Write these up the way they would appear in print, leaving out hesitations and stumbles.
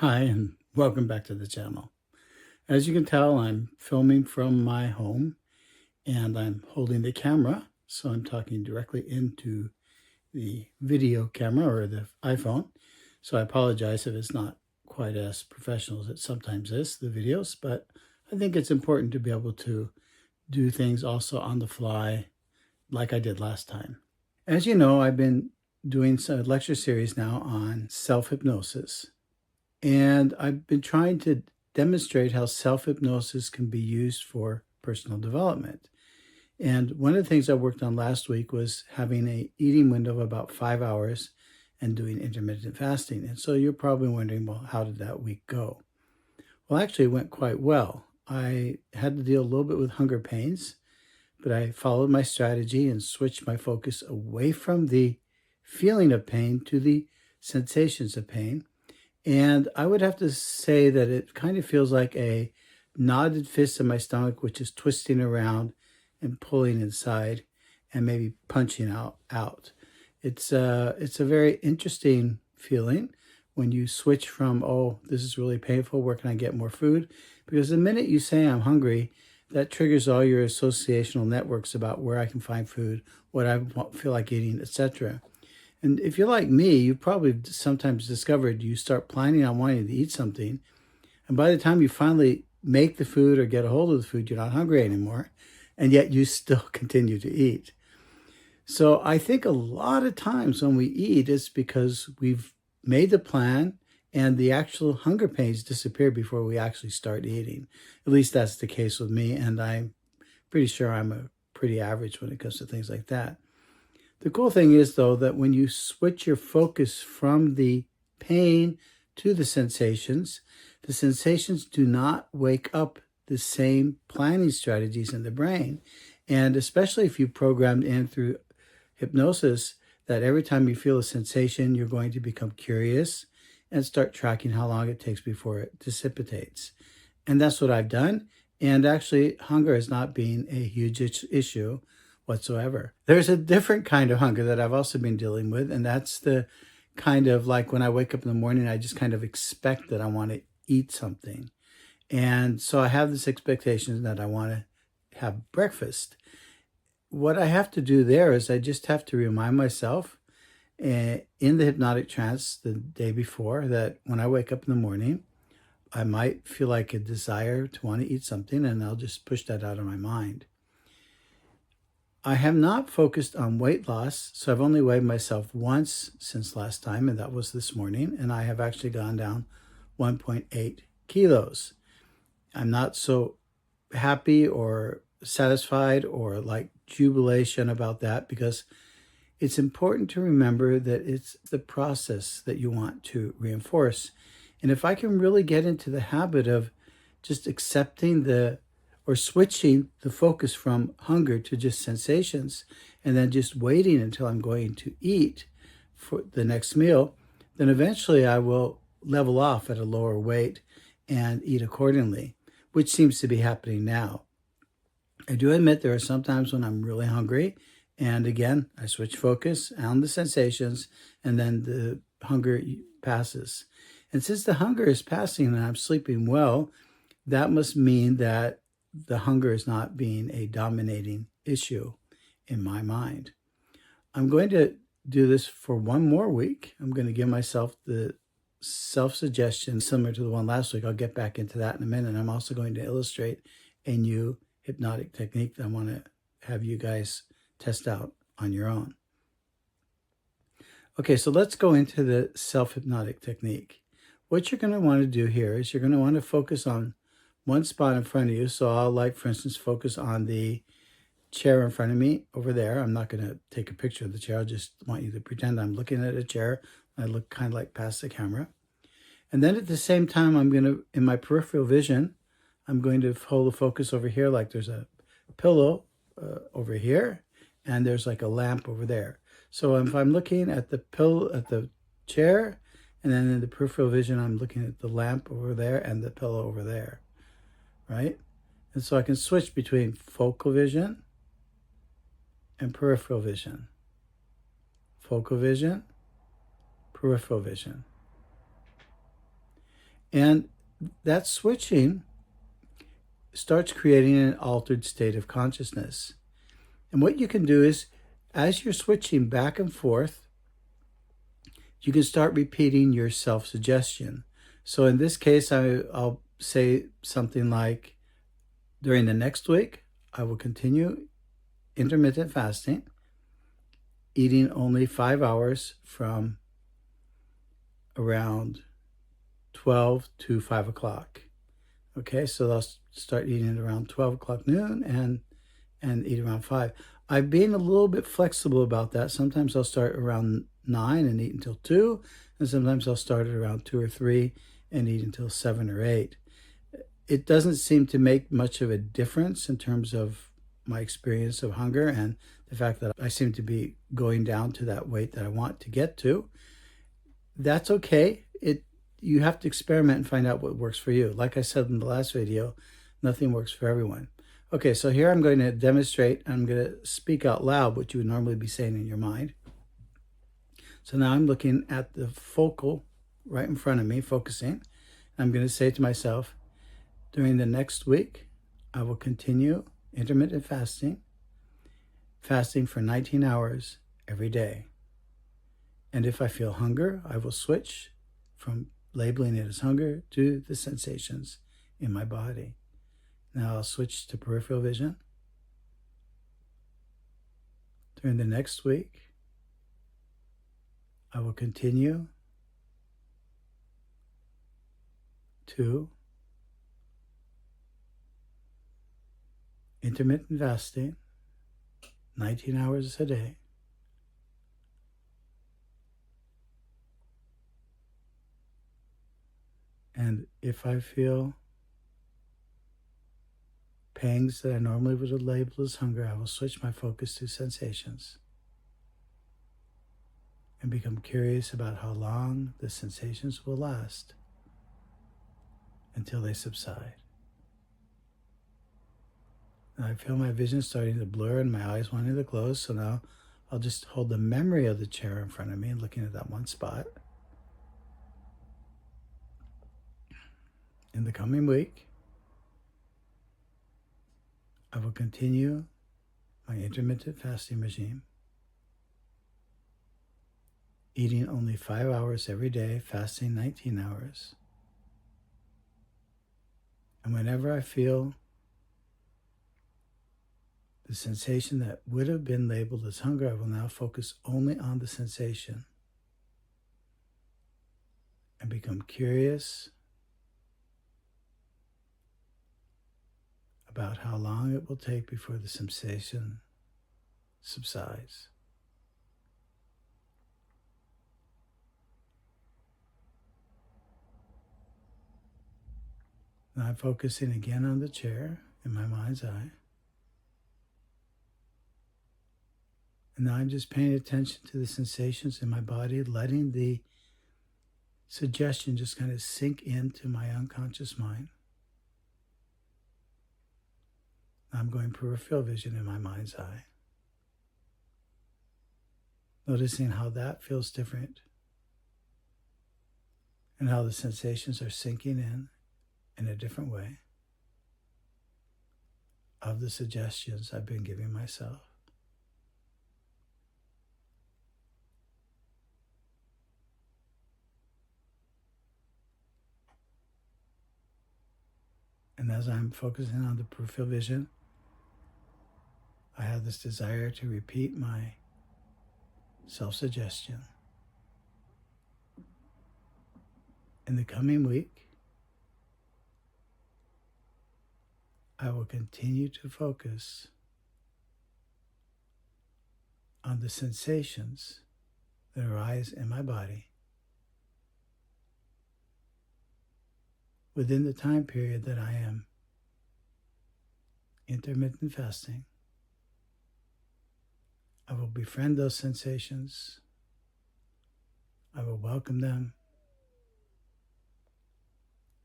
Hi, and welcome back to the channel. As you can tell, I'm filming from my home and I'm holding the camera, so I'm talking directly into the video camera or the iPhone. So I apologize if it's not quite as professional as it sometimes is, the videos, but I think it's important to be able to do things also on the fly like I did last time. As you know, I've been doing a lecture series now on self-hypnosis. And I've been trying to demonstrate how self-hypnosis can be used for personal development. And one of the things I worked on last week was having a eating window of about 5 hours and doing intermittent fasting. And so you're probably wondering, well, how did that week go? Well, actually, it went quite well. I had to deal a little bit with hunger pains, but I followed my strategy and switched my focus away from the feeling of pain to the sensations of pain. And I would have to say that it kind of feels like a knotted fist in my stomach, which is twisting around and pulling inside and maybe punching out. It's a very interesting feeling when you switch from, oh, this is really painful, where can I get more food? Because the minute you say I'm hungry, that triggers all your associational networks about where I can find food, what I feel like eating, etc. And if you're like me, you probably sometimes discovered you start planning on wanting to eat something. And by the time you finally make the food or get a hold of the food, you're not hungry anymore. And yet you still continue to eat. So I think a lot of times when we eat, it's because we've made the plan and the actual hunger pains disappear before we actually start eating. At least that's the case with me. And I'm pretty sure I'm a pretty average when it comes to things like that. The cool thing is, though, that when you switch your focus from the pain to the sensations do not wake up the same planning strategies in the brain. And especially if you programmed in through hypnosis that every time you feel a sensation, you're going to become curious and start tracking how long it takes before it dissipates. And that's what I've done. And actually, hunger has not been a huge issue whatsoever. There's a different kind of hunger that I've also been dealing with, and that's the kind of like when I wake up in the morning, I just kind of expect that I want to eat something. And so I have this expectation that I want to have breakfast. What I have to do there is I just have to remind myself in the hypnotic trance the day before that when I wake up in the morning, I might feel like a desire to want to eat something, and I'll just push that out of my mind. I have not focused on weight loss, so I've only weighed myself once since last time, and that was this morning, and I have actually gone down 1.8 kilos. I'm not so happy or satisfied or like jubilation about that because it's important to remember that it's the process that you want to reinforce. And if I can really get into the habit of just accepting or switching the focus from hunger to just sensations and then just waiting until I'm going to eat for the next meal, then eventually I will level off at a lower weight and eat accordingly, which seems to be happening now. I do admit there are some times when I'm really hungry, and again, I switch focus on the sensations and then the hunger passes. And since the hunger is passing and I'm sleeping well, that must mean that the hunger is not being a dominating issue in my mind. I'm going to do this for one more week. I'm going to give myself the self-suggestion similar to the one last week. I'll get back into that in a minute. I'm also going to illustrate a new hypnotic technique that I want to have you guys test out on your own. Okay, so let's go into the self-hypnotic technique. What you're going to want to do here is you're going to want to focus on one spot in front of you. So I'll, like, for instance, focus on the chair in front of me over there. I'm not going to take a picture of the chair. I just want you to pretend I'm looking at a chair. I look kind of like past the camera. And then at the same time, I'm going to, in my peripheral vision, I'm going to hold the focus over here like there's a pillow over here, and there's like a lamp over there. So if I'm looking at the chair, and then in the peripheral vision, I'm looking at the lamp over there and the pillow over there, right? And so I can switch between focal vision and peripheral vision. Focal vision, peripheral vision. And that switching starts creating an altered state of consciousness. And what you can do is, as you're switching back and forth, you can start repeating your self-suggestion. So in this case, I'll say something like, during the next week, I will continue intermittent fasting, eating only 5 hours from around 12 to 5 o'clock. Okay, so I'll start eating at around 12 o'clock noon and eat around 5. I'm being a little bit flexible about that. Sometimes I'll start around 9 and eat until 2, and sometimes I'll start at around 2 or 3 and eat until 7 or 8. It doesn't seem to make much of a difference in terms of my experience of hunger and the fact that I seem to be going down to that weight that I want to get to. That's okay. You have to experiment and find out what works for you. Like I said in the last video, nothing works for everyone. Okay, so here I'm going to demonstrate. I'm going to speak out loud what you would normally be saying in your mind. So now I'm looking at the focal right in front of me, focusing. I'm going to say to myself, during the next week, I will continue intermittent fasting for 19 hours every day. And if I feel hunger, I will switch from labeling it as hunger to the sensations in my body. Now I'll switch to peripheral vision. During the next week, I will continue to intermittent fasting, 19 hours a day. And if I feel pangs that I normally would have labeled as hunger, I will switch my focus to sensations and become curious about how long the sensations will last until they subside. Now I feel my vision starting to blur and my eyes wanting to close, so now I'll just hold the memory of the chair in front of me and looking at that one spot. In the coming week, I will continue my intermittent fasting regime, eating only 5 hours every day, fasting 19 hours. And whenever I feel the sensation that would have been labeled as hunger, I will now focus only on the sensation and become curious about how long it will take before the sensation subsides. Now I'm focusing again on the chair in my mind's eye. And now I'm just paying attention to the sensations in my body, letting the suggestion just kind of sink into my unconscious mind. I'm going peripheral vision in my mind's eye, noticing how that feels different and how the sensations are sinking in a different way of the suggestions I've been giving myself. And as I'm focusing on the peripheral vision, I have this desire to repeat my self-suggestion. In the coming week, I will continue to focus on the sensations that arise in my body within the time period that I am intermittent fasting. I will befriend those sensations. I will welcome them.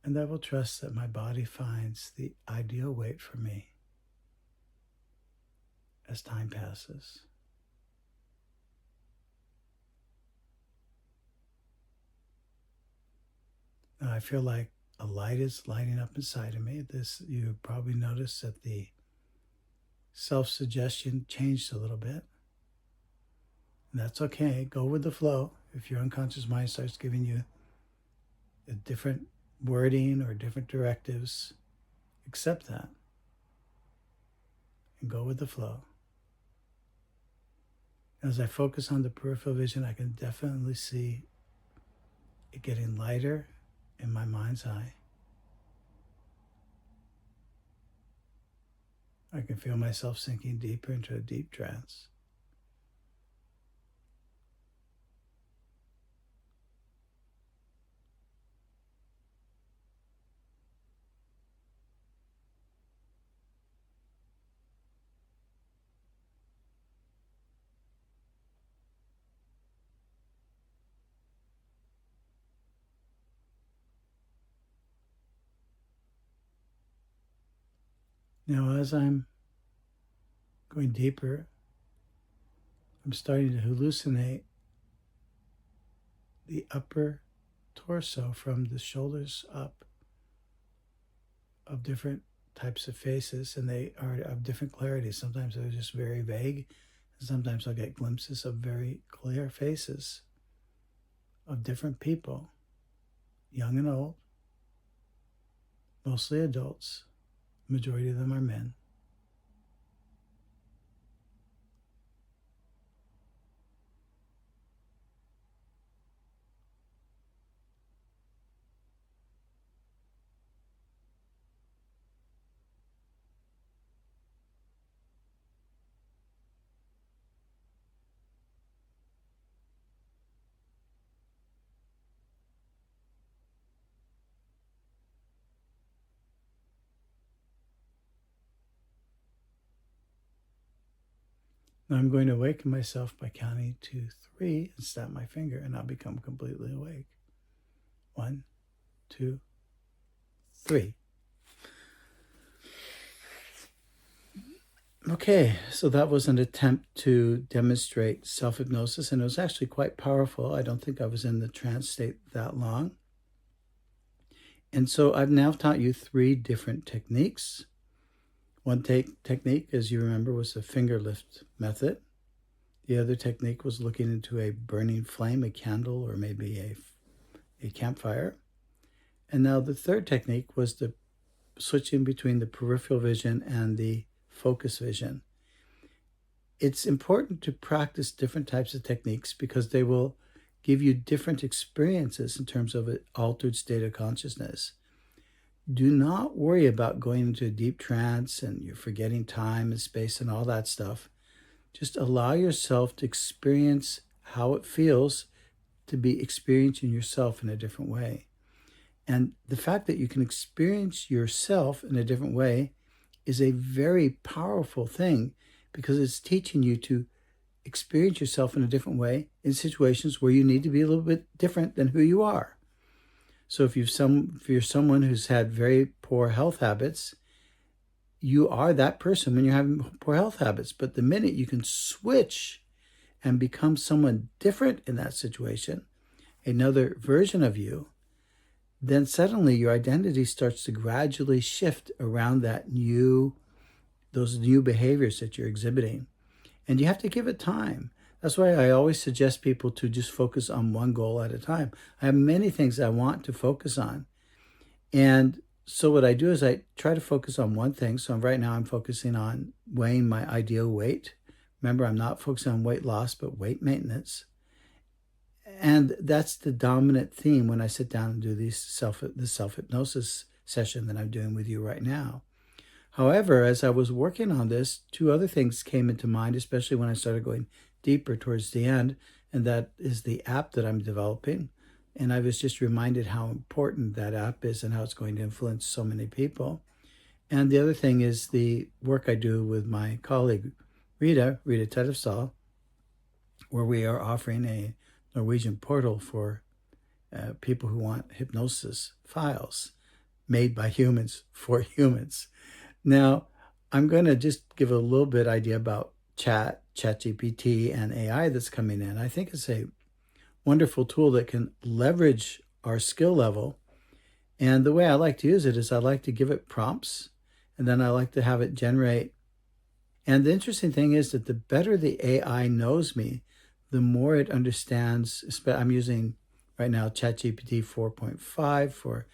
And I will trust that my body finds the ideal weight for me as time passes. Now I feel like a light is lighting up inside of me. This, you probably noticed that the self-suggestion changed a little bit. And that's okay. Go with the flow. If your unconscious mind starts giving you a different wording or different directives, accept that and go with the flow. As I focus on the peripheral vision, I can definitely see it getting lighter in my mind's eye. I can feel myself sinking deeper into a deep trance. Now, as I'm going deeper, I'm starting to hallucinate the upper torso from the shoulders up of different types of faces, and they are of different clarity. Sometimes they're just very vague, and sometimes I'll get glimpses of very clear faces of different people, young and old, mostly adults. Majority of them are men. Now I'm going to awaken myself by counting to 3 and snap my finger, and I'll become completely awake. 1, 2, 3. Okay, so that was an attempt to demonstrate self-hypnosis, and it was actually quite powerful. I don't think I was in the trance state that long. And so I've now taught you 3 different techniques. One technique, as you remember, was the finger lift method. The other technique was looking into a burning flame, a candle, or maybe a campfire. And now the third technique was the switching between the peripheral vision and the focus vision. It's important to practice different types of techniques because they will give you different experiences in terms of an altered state of consciousness. Do not worry about going into a deep trance and you're forgetting time and space and all that stuff. Just allow yourself to experience how it feels to be experiencing yourself in a different way. And the fact that you can experience yourself in a different way is a very powerful thing because it's teaching you to experience yourself in a different way in situations where you need to be a little bit different than who you are. So if you're someone who's had very poor health habits, you are that person when you're having poor health habits. But the minute you can switch and become someone different in that situation, another version of you, then suddenly your identity starts to gradually shift around those new behaviors that you're exhibiting. And you have to give it time. That's why I always suggest people to just focus on one goal at a time. I have many things I want to focus on. And so what I do is I try to focus on one thing. So right now I'm focusing on weighing my ideal weight. Remember, I'm not focusing on weight loss, but weight maintenance. And that's the dominant theme when I sit down and do the self-hypnosis session that I'm doing with you right now. However, as I was working on this, 2 other things came into mind, especially when I started going deeper towards the end, and that is the app that I'm developing. And I was just reminded how important that app is and how it's going to influence so many people. And the other thing is the work I do with my colleague, Rita Tedefsal, where we are offering a Norwegian portal for people who want hypnosis files made by humans for humans. Now, I'm going to just give a little bit idea about ChatGPT and AI that's coming in. I think it's a wonderful tool that can leverage our skill level And the way I like to use it is I like to give it prompts, and then I like to have it generate. And the interesting thing is that the better the AI knows me, the more it understands. I'm using right now ChatGPT 4.5 for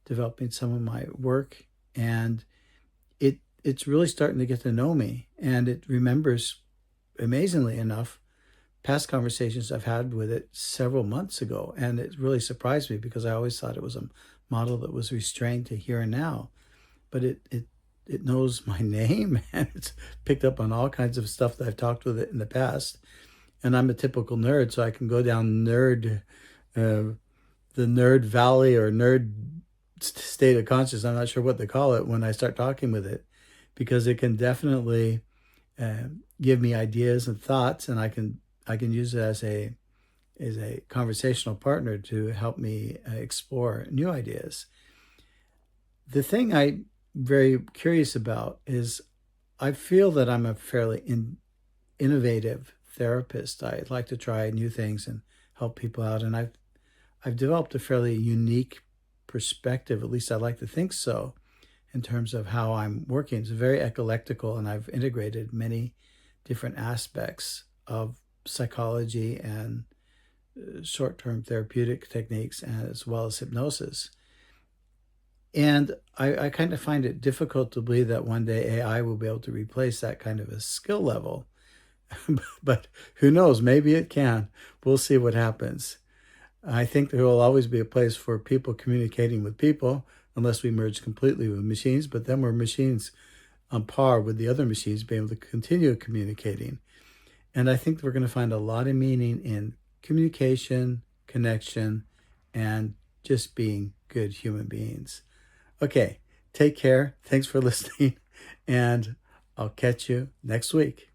developing some of my work, and it's really starting to get to know me, and it remembers, amazingly enough, past conversations I've had with it several months ago. And it really surprised me because I always thought it was a model that was restrained to here and now. But it knows my name, and it's picked up on all kinds of stuff that I've talked with it in the past. And I'm a typical nerd, so I can go down uh, the nerd valley or nerd state of consciousness. I'm not sure what to call it when I start talking with it, because it can definitely give me ideas and thoughts, and I can use it as a conversational partner to help me explore new ideas. The thing I'm very curious about is I feel that I'm a fairly innovative therapist. I like to try new things and help people out, and I've developed a fairly unique perspective. At least I like to think so, in terms of how I'm working. It's very eclectical, and I've integrated many different aspects of psychology and short-term therapeutic techniques, as well as hypnosis. And I kind of find it difficult to believe that one day AI will be able to replace that kind of a skill level. But who knows? Maybe it can. We'll see what happens. I think there will always be a place for people communicating with people, unless we merge completely with machines. But then we're machines on par with the other machines being able to continue communicating. And I think we're going to find a lot of meaning in communication, connection, and just being good human beings. Okay, take care. Thanks for listening, and I'll catch you next week.